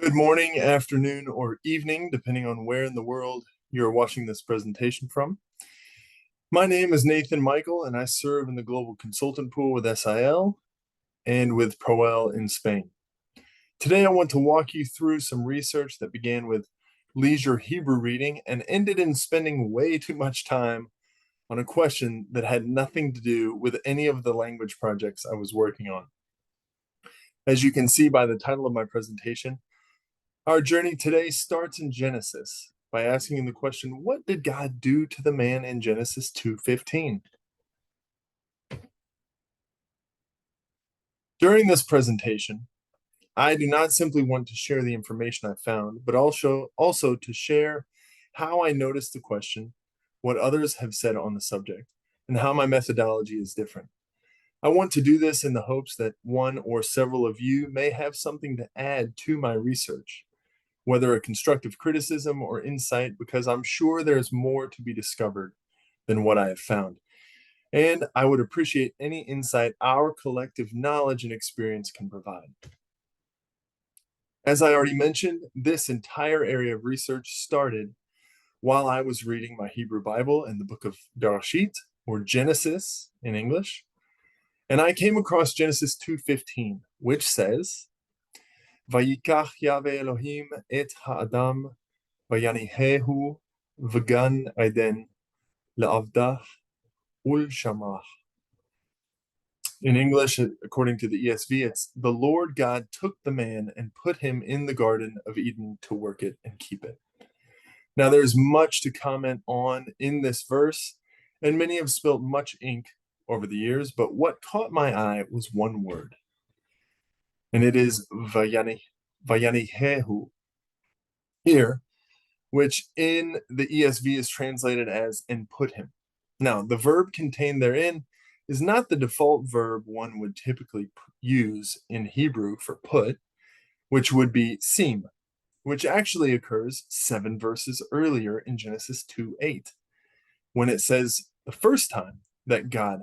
Good morning, afternoon, or evening, depending on where in the world you're watching this presentation from. My name is Nathan Michael, and I serve in the Global Consultant Pool with SIL and with Proel in Spain. Today, I want to walk you through some research that began with leisure Hebrew reading and ended in spending way too much time on a question that had nothing to do with any of the language projects I was working on. As you can see by the title of my presentation, our journey today starts in Genesis by asking the question, what did God do to the man in Genesis 2:15? During this presentation, I do not simply want to share the information I found, but also to share how I noticed the question, what others have said on the subject, and how my methodology is different. I want to do this in the hopes that one or several of you may have something to add to my research, whether a constructive criticism or insight, because I'm sure there's more to be discovered than what I have found. And I would appreciate any insight our collective knowledge and experience can provide. As I already mentioned, this entire area of research started while I was reading my Hebrew Bible in the book of Bereshit, or Genesis in English. And I came across Genesis 2:15, which says, Vayikach Yahweh Elohim et ha'adam vayanihehu v'gan Eden le'avdah ul-shamrach. In English, according to the ESV, it's the Lord God took the man and put him in the Garden of Eden to work it and keep it. Now, there's much to comment on in this verse, and many have spilled much ink over the years, but what caught my eye was one word, and it is vayanihehu here, which in the ESV is translated as and put him. Now, the verb contained therein is not the default verb one would typically use in Hebrew for put, which would be sim, which actually occurs 7 verses earlier in Genesis 2:8, when it says the first time that God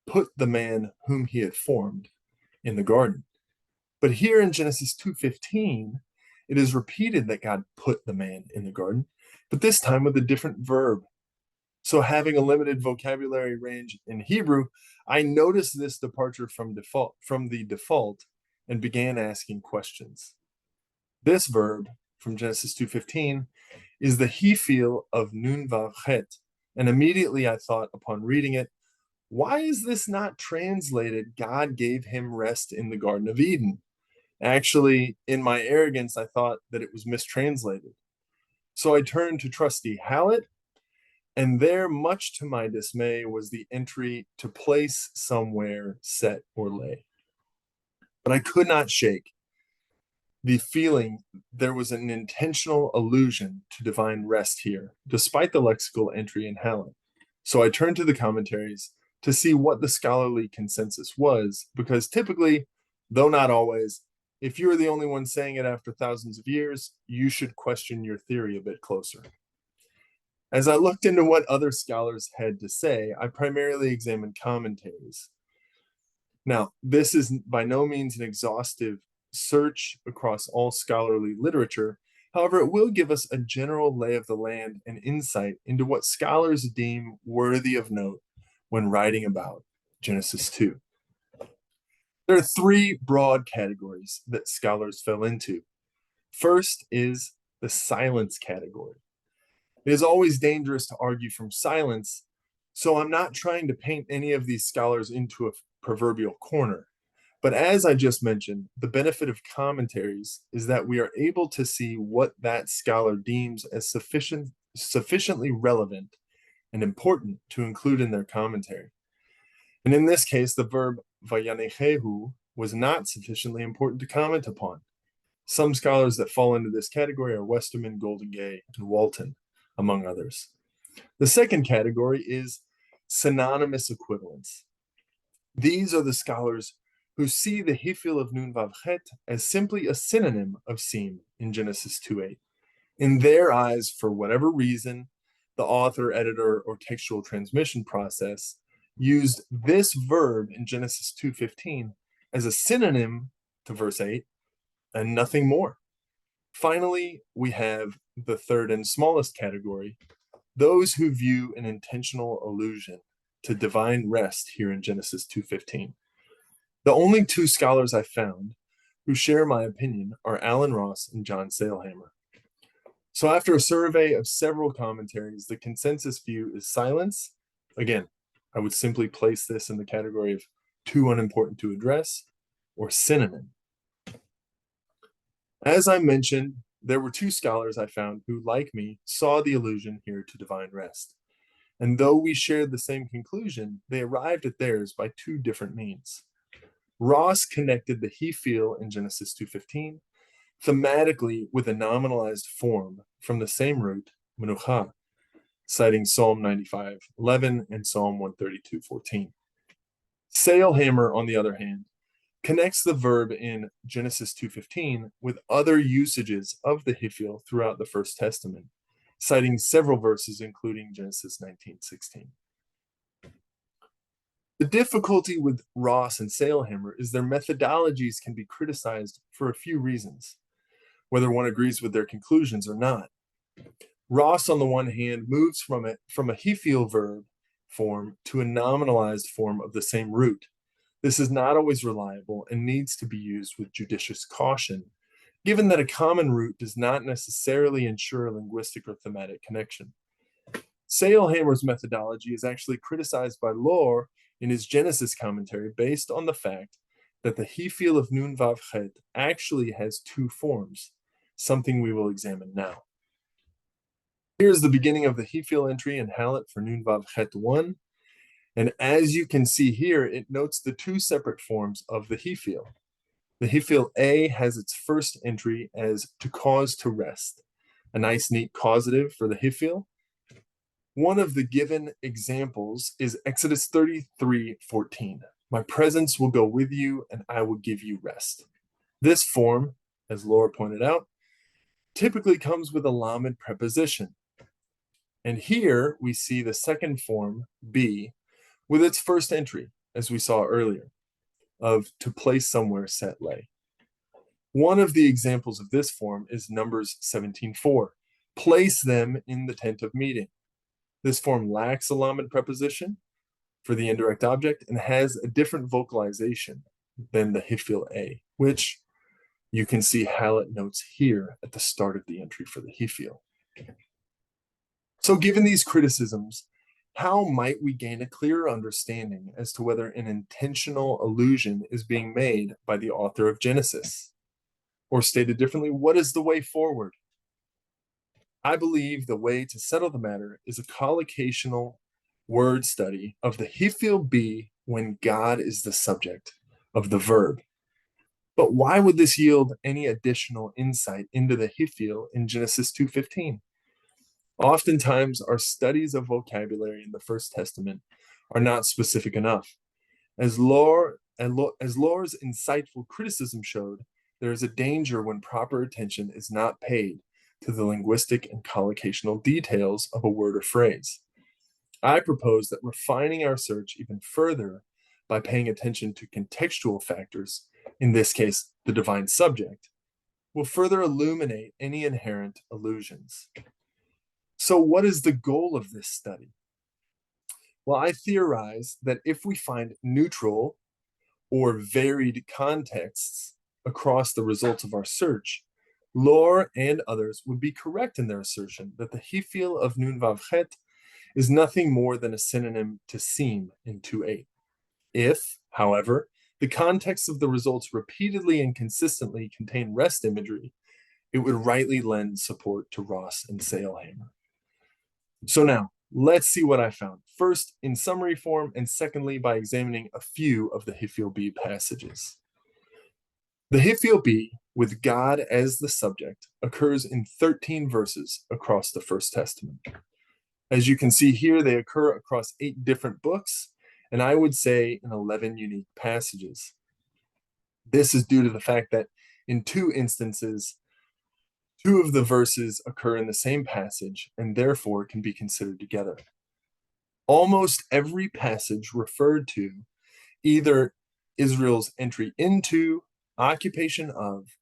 put the man whom he had formed in the garden. But here in Genesis 2:15, it is repeated that God put the man in the garden, but this time with a different verb. So having a limited vocabulary range in Hebrew, I noticed this departure from the default and began asking questions. This verb from Genesis 2:15 is the Hifil of Nun Vav Het, and immediately I thought upon reading it, why is this not translated God gave him rest in the Garden of Eden? Actually, in my arrogance, I thought that it was mistranslated. So I turned to trusty Hallett, and there, much to my dismay, was the entry to place somewhere, set, or lay. But I could not shake the feeling there was an intentional allusion to divine rest here, despite the lexical entry in Hallett. So I turned to the commentaries to see what the scholarly consensus was, because typically, though not always, if you're the only one saying it after thousands of years, you should question your theory a bit closer. As I looked into what other scholars had to say, I primarily examined commentaries. Now, this is by no means an exhaustive search across all scholarly literature. However, it will give us a general lay of the land and insight into what scholars deem worthy of note when writing about Genesis 2. There are 3 broad categories that scholars fell into. First is the silence category. It is always dangerous to argue from silence, so I'm not trying to paint any of these scholars into a proverbial corner. But as I just mentioned, the benefit of commentaries is that we are able to see what that scholar deems as sufficiently relevant and important to include in their commentary. And in this case, the verb vayanechehu was not sufficiently important to comment upon. Some scholars that fall into this category are Westerman, Goldingay, and Walton, among others. The second category is synonymous equivalents. These are the scholars who see the Hifil of Nun Vav Het as simply a synonym of Sim in Genesis 2:8. In their eyes, for whatever reason, the author, editor, or textual transmission process used this verb in Genesis 2:15 as a synonym to verse 8 and nothing more. Finally, we have the third and smallest category, those who view an intentional allusion to divine rest here in Genesis 2:15. The only two scholars I found who share my opinion are Alan Ross and John Sailhamer. So after a survey of several commentaries, the consensus view is silence. Again, I would simply place this in the category of too unimportant to address or synonym. As I mentioned, there were two scholars I found who, like me, saw the allusion here to divine rest. And though we shared the same conclusion, they arrived at theirs by two different means. Ross connected the Hifil in Genesis 2:15 thematically with a nominalized form from the same root, menucha, citing Psalm 95:11 and Psalm 132:14. Sailhamer, on the other hand, connects the verb in Genesis 2:15 with other usages of the Hifil throughout the First Testament, citing several verses, including Genesis 19:16. The difficulty with Ross and Sailhamer is their methodologies can be criticized for a few reasons, whether one agrees with their conclusions or not. Ross, on the one hand, moves from a Hifil verb form to a nominalized form of the same root. This is not always reliable and needs to be used with judicious caution, given that a common root does not necessarily ensure a linguistic or thematic connection. Sailhamer's methodology is actually criticized by Lohr in his Genesis commentary based on the fact that the Hifil of Nun Vav Chet actually has two forms, something we will examine now. Here's the beginning of the Hifil entry in Halet for Nun Vav Chet 1. And as you can see here, it notes the two separate forms of the Hifil. The Hifil A has its first entry as to cause to rest, a nice, neat causative for the Hifil. One of the given examples is Exodus 33:14. My presence will go with you and I will give you rest. This form, as Laura pointed out, typically comes with a lamed preposition. And here we see the second form, B, with its first entry, as we saw earlier, of to place somewhere set lay. One of the examples of this form is Numbers 17:4. Place them in the tent of meeting. This form lacks a lamed preposition for the indirect object and has a different vocalization than the Hifil A, which you can see Halet notes here at the start of the entry for the Hifil. So given these criticisms, how might we gain a clearer understanding as to whether an intentional allusion is being made by the author of Genesis? Or stated differently, what is the way forward? I believe the way to settle the matter is a collocational word study of the Hifil B when God is the subject of the verb. But why would this yield any additional insight into the Hifil in Genesis 2:15? Oftentimes, our studies of vocabulary in the First Testament are not specific enough. As Lohr's insightful criticism showed, there is a danger when proper attention is not paid to the linguistic and collocational details of a word or phrase. I propose that refining our search even further by paying attention to contextual factors, in this case, the divine subject, will further illuminate any inherent allusions. So what is the goal of this study? Well, I theorize that if we find neutral or varied contexts across the results of our search, Lohr and others would be correct in their assertion that the Hifil of Nun Vav Chet is nothing more than a synonym to seem in 2:8. If, however, the context of the results repeatedly and consistently contain rest imagery, it would rightly lend support to Ross and Sailhamer. So now, let's see what I found. First, in summary form, and secondly, by examining a few of the Hifil B passages. The Hifil B, with God as the subject, occurs in 13 verses across the First Testament. As you can see here, they occur across 8 different books, and I would say in 11 unique passages. This is due to the fact that in 2 instances, 2 of the verses occur in the same passage and therefore can be considered together. Almost every passage referred to either Israel's entry into, occupation of,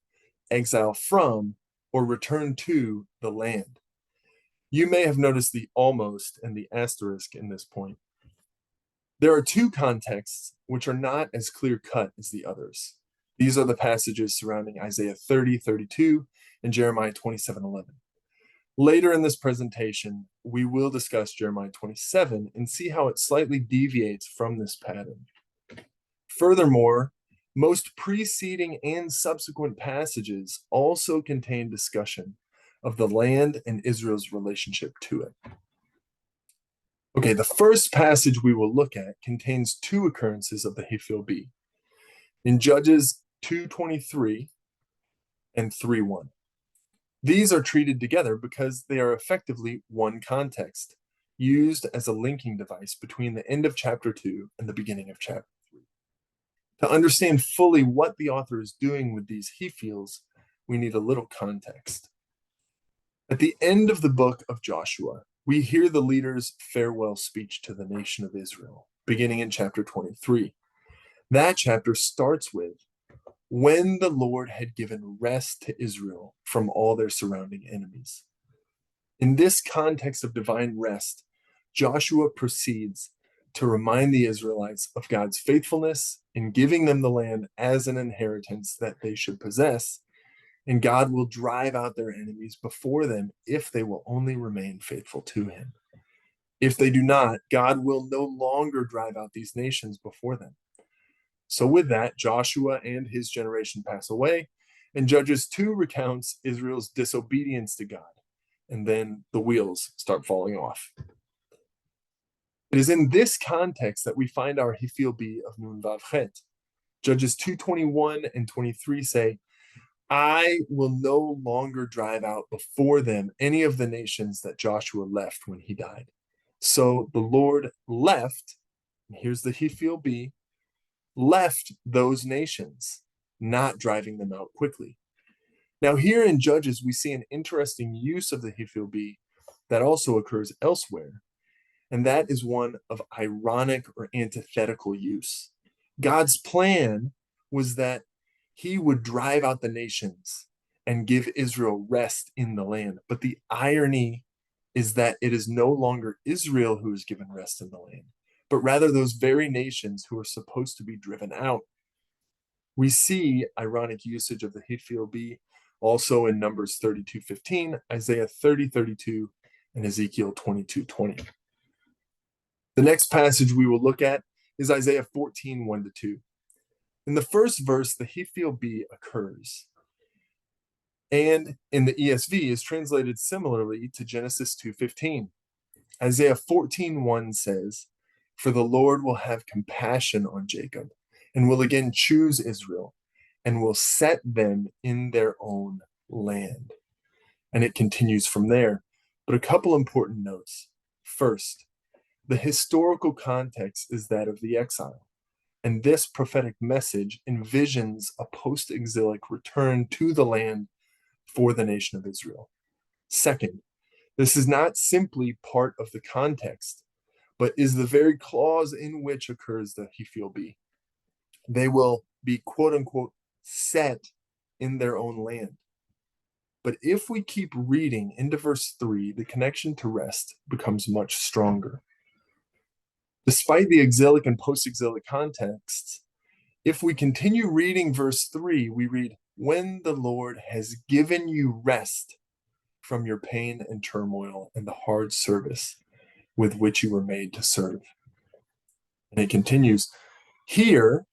exile from, or return to the land. You may have noticed the almost and the asterisk in this point. There are two contexts which are not as clear-cut as the others. These are the passages surrounding Isaiah 30:32 and Jeremiah 27:11. Later in this presentation, we will discuss Jeremiah 27 and see how it slightly deviates from this pattern. Furthermore, most preceding and subsequent passages also contain discussion of the land and Israel's relationship to it. Okay, the first passage we will look at contains two occurrences of the Hifil B in Judges 2:23 and 3:1. These are treated together because they are effectively one context, used as a linking device between the end of chapter 2 and the beginning of chapter 3. To understand fully what the author is doing with these Hifils, we need a little context. At the end of the book of Joshua, we hear the leader's farewell speech to the nation of Israel, beginning in chapter 23. That chapter starts with, when the Lord had given rest to Israel from all their surrounding enemies. In this context of divine rest, Joshua proceeds to remind the Israelites of God's faithfulness in giving them the land as an inheritance that they should possess, and God will drive out their enemies before them if they will only remain faithful to him. If they do not, God will no longer drive out these nations before them. So with that, Joshua and his generation pass away, and Judges 2 recounts Israel's disobedience to God, and then the wheels start falling off. It is in this context that we find our Hifil B of Nun Vav Chet. Judges 2:21 and 23 say, I will no longer drive out before them any of the nations that Joshua left when he died. So the Lord left, and here's the Hifil B, left those nations, not driving them out quickly. Now, here in Judges, we see an interesting use of the Hifil B that also occurs elsewhere, and that is one of ironic or antithetical use. God's plan was that he would drive out the nations and give Israel rest in the land. But the irony is that it is no longer Israel who is given rest in the land, but rather those very nations who are supposed to be driven out. We see ironic usage of the Hifil B also in Numbers 32:15, Isaiah 30:32, and Ezekiel 22:20. The next passage we will look at is Isaiah 14:1-2. In the first verse, the Hifil B occurs, and in the ESV is translated similarly to Genesis 2:15. Isaiah 14:1 says, for the Lord will have compassion on Jacob, and will again choose Israel, and will set them in their own land. And it continues from there. But a couple important notes. First, the historical context is that of the exile, and this prophetic message envisions a post-exilic return to the land for the nation of Israel. Second, this is not simply part of the context, but is the very clause in which occurs the Hifil B. They will be, quote unquote, set in their own land. But if we keep reading into verse 3, the connection to rest becomes much stronger. Despite the exilic and post-exilic contexts, if we continue reading verse 3, we read, when the Lord has given you rest from your pain and turmoil and the hard service with which you were made to serve. And it continues, here,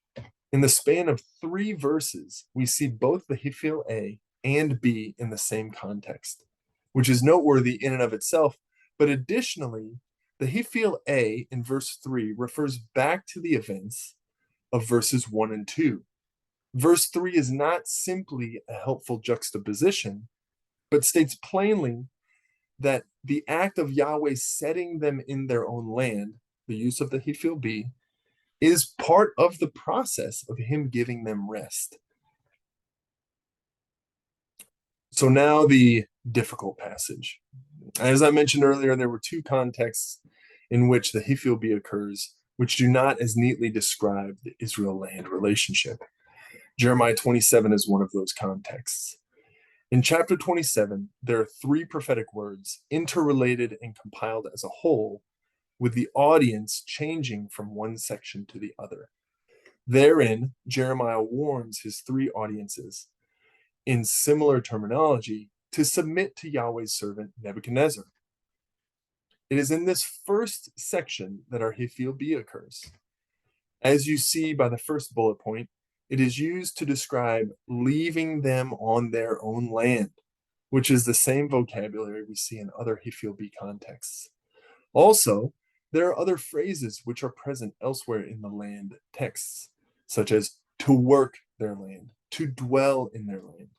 in the span of 3 verses, we see both the Hifil A and B in the same context, which is noteworthy in and of itself. But additionally, the Hifil A in verse 3 refers back to the events of verses 1 and 2. Verse 3 is not simply a helpful juxtaposition, but states plainly that the act of Yahweh setting them in their own land, the use of the Hifil B, is part of the process of him giving them rest. So now the difficult passage. As I mentioned earlier, there were 2 contexts in which the Hifil B occurs, which do not as neatly describe the Israel-land relationship. Jeremiah 27 is one of those contexts. In chapter 27, there are three prophetic words interrelated and compiled as a whole, with the audience changing from one section to the other. Therein, Jeremiah warns his three audiences, in similar terminology, to submit to Yahweh's servant Nebuchadnezzar. It is in this first section that our Hifil B occurs. As you see by the first bullet point, it is used to describe leaving them on their own land, which is the same vocabulary we see in other Hifil B contexts. Also, there are other phrases which are present elsewhere in the land texts, such as to work their land, to dwell in their land.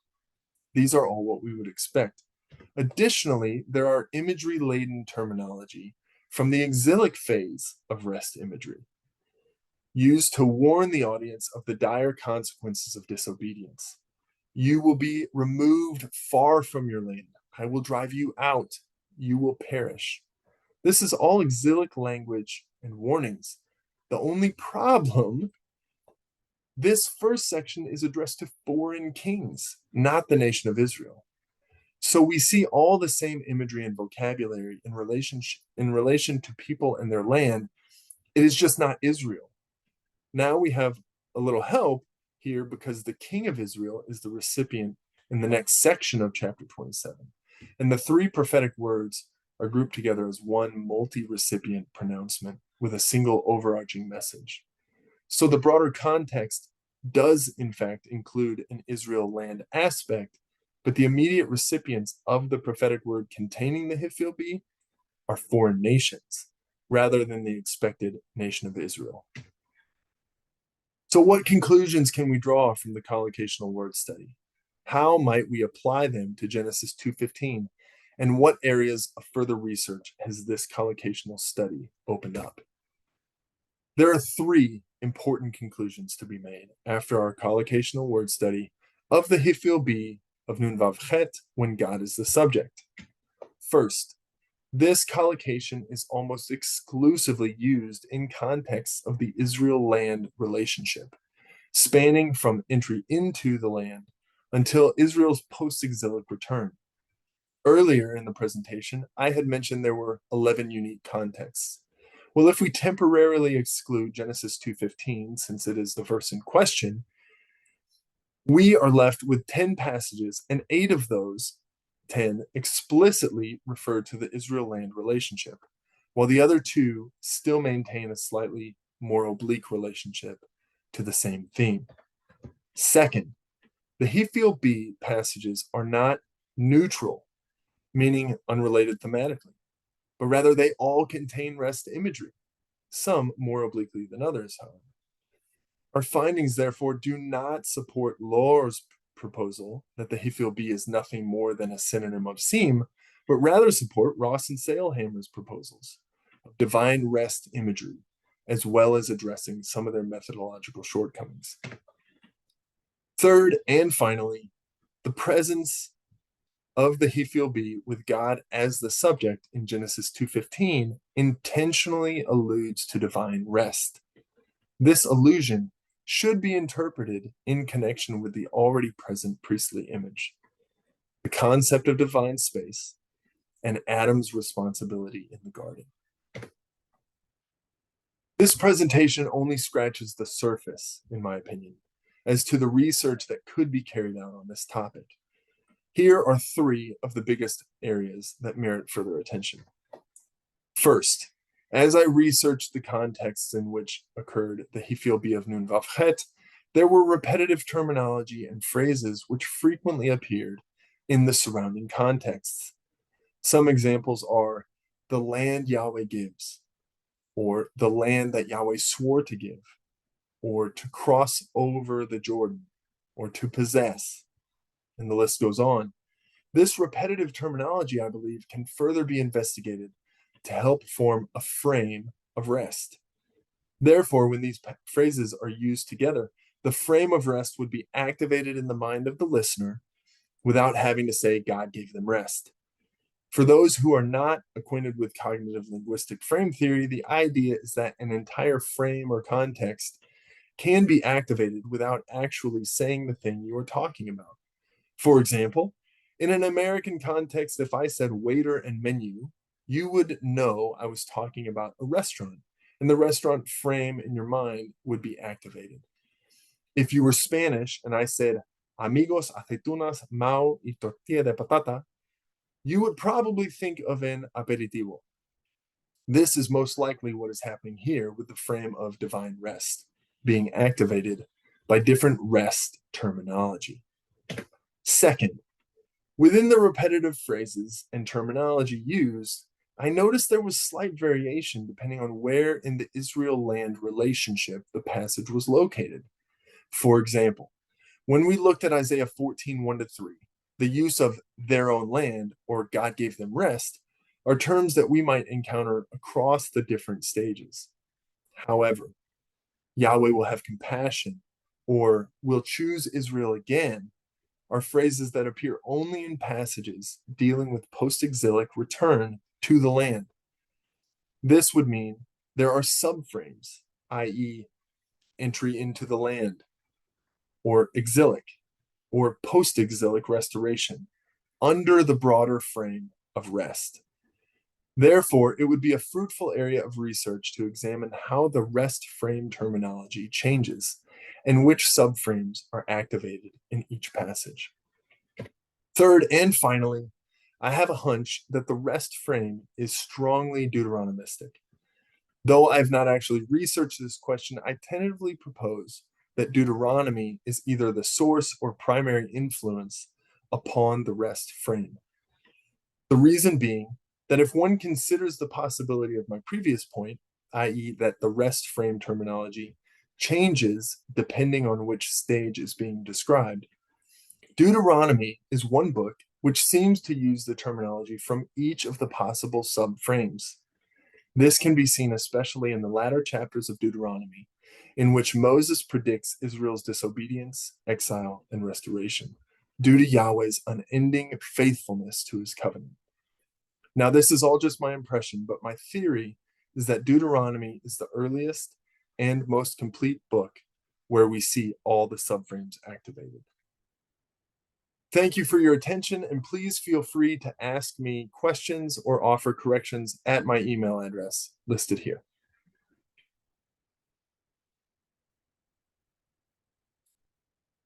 These are all what we would expect. Additionally, there are imagery-laden terminology from the exilic phase of rest imagery, used to warn the audience of the dire consequences of disobedience. You will be removed far from your land. I will drive you out. You will perish. This is all exilic language and warnings. The only problem, this first section is addressed to foreign kings, not the nation of Israel. So we see all the same imagery and vocabulary in relation to people and their land. It is just not Israel. Now we have a little help here because the king of Israel is the recipient in the next section of chapter 27. And the three prophetic words are grouped together as one multi-recipient pronouncement with a single overarching message. So the broader context does in fact include an Israel land aspect, but the immediate recipients of the prophetic word containing the Hifil B are foreign nations, rather than the expected nation of Israel. So what conclusions can we draw from the collocational word study? How might we apply them to Genesis 2:15? And what areas of further research has this collocational study opened up? There are three important conclusions to be made after our collocational word study of the Hifil B of Nun Vav Chet when God is the subject. First, this collocation is almost exclusively used in context of the Israel-land relationship, spanning from entry into the land until Israel's post-exilic return. Earlier in the presentation, I had mentioned there were 11 unique contexts. Well, if we temporarily exclude Genesis 2:15, since it is the verse in question, we are left with 10 passages, and 8 of those 10 explicitly refer to the Israel-land relationship, while the other 2 still maintain a slightly more oblique relationship to the same theme. Second, the Hifil B passages are not neutral, meaning unrelated thematically, but rather they all contain rest imagery, some more obliquely than others, however. Our findings, therefore, do not support Lohr's proposal that the Hifil B is nothing more than a synonym of seem, but rather support Ross and Sailhamer's proposals of divine rest imagery, as well as addressing some of their methodological shortcomings. Third, and finally, the presence of the Hifil B with God as the subject in Genesis 2:15 intentionally alludes to divine rest. This allusion should be interpreted in connection with the already present priestly image, the concept of divine space, and Adam's responsibility in the garden. This presentation only scratches the surface, in my opinion, as to the research that could be carried out on this topic. Here are 3 of the biggest areas that merit further attention. First, as I researched the contexts in which occurred the Hifil B of Nun Vav Chet, there were repetitive terminology and phrases which frequently appeared in the surrounding contexts. Some examples are the land Yahweh gives, or the land that Yahweh swore to give, or to cross over the Jordan, or to possess, and the list goes on. This repetitive terminology, I believe, can further be investigated to help form a frame of rest. Therefore, when these phrases are used together, the frame of rest would be activated in the mind of the listener without having to say God gave them rest. For those who are not acquainted with cognitive linguistic frame theory, the idea is that an entire frame or context can be activated without actually saying the thing you are talking about. For example, In an American context, if I said waiter and menu, you would know I was talking about a restaurant, and the restaurant frame in your mind would be activated. If you were Spanish and I said amigos, aceitunas, mau y tortilla de patata, you would probably think of an aperitivo. This is most likely what is happening here with the frame of divine rest being activated by different rest terminology. Second, within the repetitive phrases and terminology used, I noticed there was slight variation depending on where in the Israel land relationship the passage was located. For example, when we looked at Isaiah 14, 1-3, the use of their own land or God gave them rest are terms that we might encounter across the different stages. However, Yahweh will have compassion or will choose Israel again are phrases that appear only in passages dealing with post-exilic return to the land. This would mean there are subframes, i.e., entry into the land, or exilic, or post-exilic restoration, under the broader frame of rest. Therefore, it would be a fruitful area of research to examine how the rest frame terminology changes and which subframes are activated in each passage. Third, and finally, I have a hunch that the rest frame is strongly Deuteronomistic. Though I've not actually researched this question, I tentatively propose that Deuteronomy is either the source or primary influence upon the rest frame. The reason being that if one considers the possibility of my previous point, i.e., that the rest frame terminology changes depending on which stage is being described, Deuteronomy is one book which seems to use the terminology from each of the possible subframes. This can be seen especially in the latter chapters of Deuteronomy, in which Moses predicts Israel's disobedience, exile, and restoration, due to Yahweh's unending faithfulness to his covenant. Now, this is all just my impression, but my theory is that Deuteronomy is the earliest and most complete book where we see all the subframes activated. Thank you for your attention, and please feel free to ask me questions or offer corrections at my email address listed here.